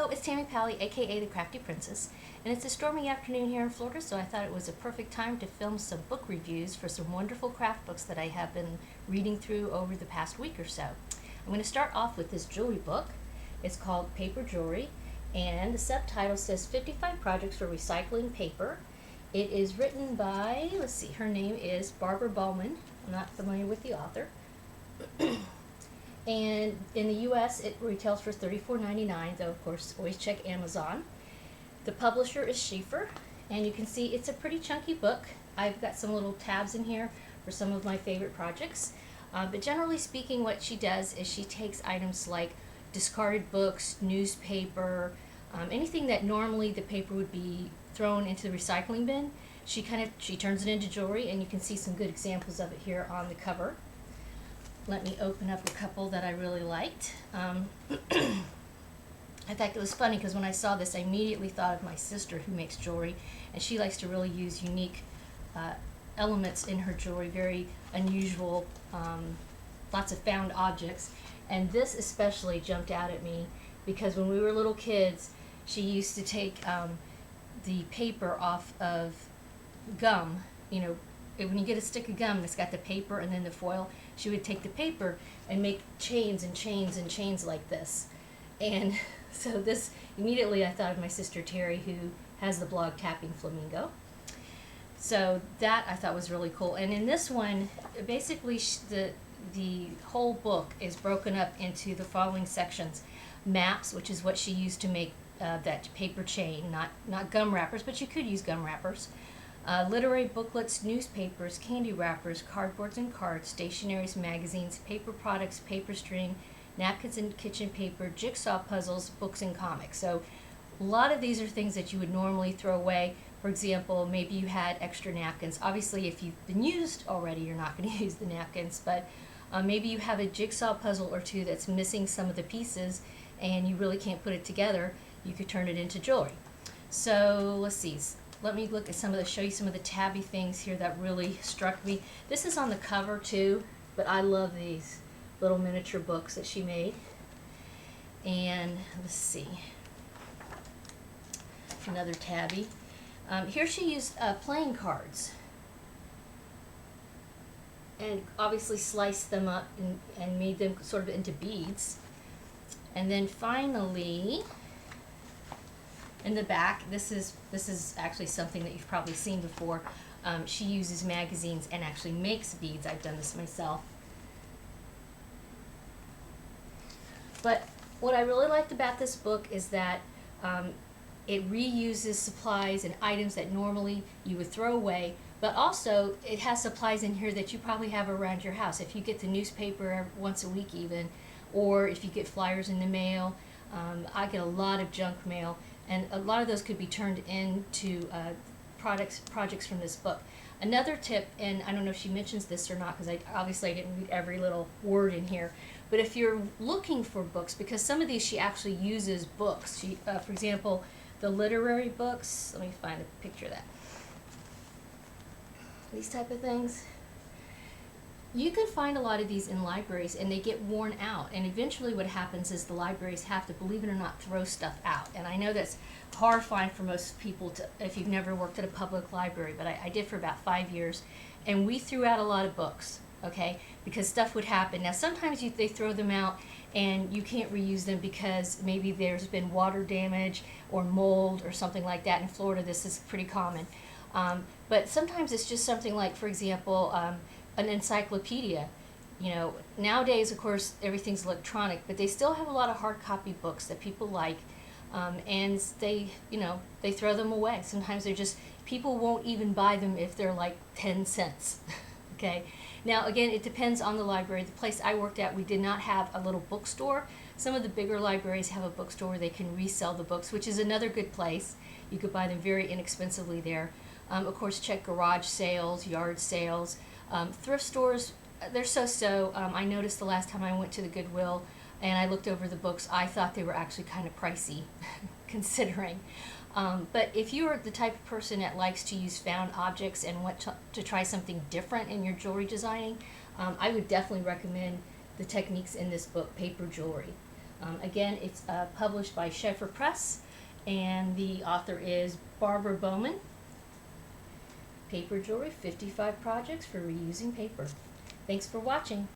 Hello, it's Tammy Pally, aka the Crafty Princess, and it's a stormy afternoon here in Florida, so I thought it was a perfect time to film some book reviews for some wonderful craft books that I have been reading through over the past week or so. I'm going to start off with this jewelry book. It's called Paper Jewelry, and the subtitle says 55 Projects for Recycling Paper. It is written by, let's see, her name is Barbara Bowman. I'm not familiar with the author. And in the U.S., it retails for $34.99, though, of course, always check Amazon. The publisher is Schieffer, and you can see it's a pretty chunky book. I've got some little tabs in here for some of my favorite projects. But generally speaking, what she does is she takes items like discarded books, newspaper, anything that normally the paper would be thrown into the recycling bin. She turns it into jewelry, and you can see some good examples of it here on the cover. Let me open up a couple that I really liked. In fact, it was funny because when I saw this, I immediately thought of my sister who makes jewelry, and she likes to really use unique elements in her jewelry, very unusual, lots of found objects. And this especially jumped out at me because when we were little kids, she used to take the paper off of gum. You know, when you get a stick of gum, it's got the paper and then the foil. She would take the paper and make chains and chains and chains like this. And so this, immediately I thought of my sister Terry, who has the blog Tapping Flamingo. So that I thought was really cool. And in this one, basically the whole book is broken up into the following sections. Maps, which is what she used to make that paper chain, not gum wrappers, but you could use gum wrappers. Literary booklets, newspapers, candy wrappers, cardboards and cards, stationeries, magazines, paper products, paper string, napkins and kitchen paper, jigsaw puzzles, books and comics. So a lot of these are things that you would normally throw away. For example, maybe you had extra napkins. Obviously, if you've been used already, you're not going to use the napkins, but maybe you have a jigsaw puzzle or two that's missing some of the pieces and you really can't put it together. You could turn it into jewelry. So let's see. Let me look at show you some of the tabby things here that really struck me. This is on the cover too, but I love these little miniature books that she made. And let's see, another tabby. Here she used playing cards and obviously sliced them up and made them sort of into beads. And then finally, in the back, this is actually something that you've probably seen before. She uses magazines and actually makes beads. I've done this myself. But what I really liked about this book is that it reuses supplies and items that normally you would throw away, but also it has supplies in here that you probably have around your house. If you get the newspaper once a week even, or if you get flyers in the mail, I get a lot of junk mail, and a lot of those could be turned into projects from this book. Another tip, and I don't know if she mentions this or not, because I didn't read every little word in here, but if you're looking for books, because some of these she actually uses books. She, for example, the literary books, let me find a picture of that. These type of things. You can find a lot of these in libraries and they get worn out, and eventually what happens is the libraries have to, believe it or not, throw stuff out. And I know that's horrifying for most people if you've never worked at a public library, but I did for about 5 years, and we threw out a lot of books, okay, because stuff would happen. Now sometimes they throw them out and you can't reuse them because maybe there's been water damage or mold or something like that. In Florida this is pretty common. But sometimes it's just something like, for example, an encyclopedia. You know, nowadays, of course, everything's electronic, but they still have a lot of hard copy books that people like, and they throw them away. Sometimes people won't even buy them if they're like 10 cents. Okay. Now, again, it depends on the library. The place I worked at, we did not have a little bookstore. Some of the bigger libraries have a bookstore where they can resell the books, which is another good place. You could buy them very inexpensively there. Of course, check garage sales, yard sales. Thrift stores, they're so-so. I noticed the last time I went to the Goodwill and I looked over the books, I thought they were actually kind of pricey, considering. But if you're the type of person that likes to use found objects and want to try something different in your jewelry designing, I would definitely recommend the techniques in this book, Paper Jewelry. Again, it's published by Schaeffer Press, and the author is Barbara Bowman. Paper Jewelry, 55 projects for reusing paper. Thanks for watching.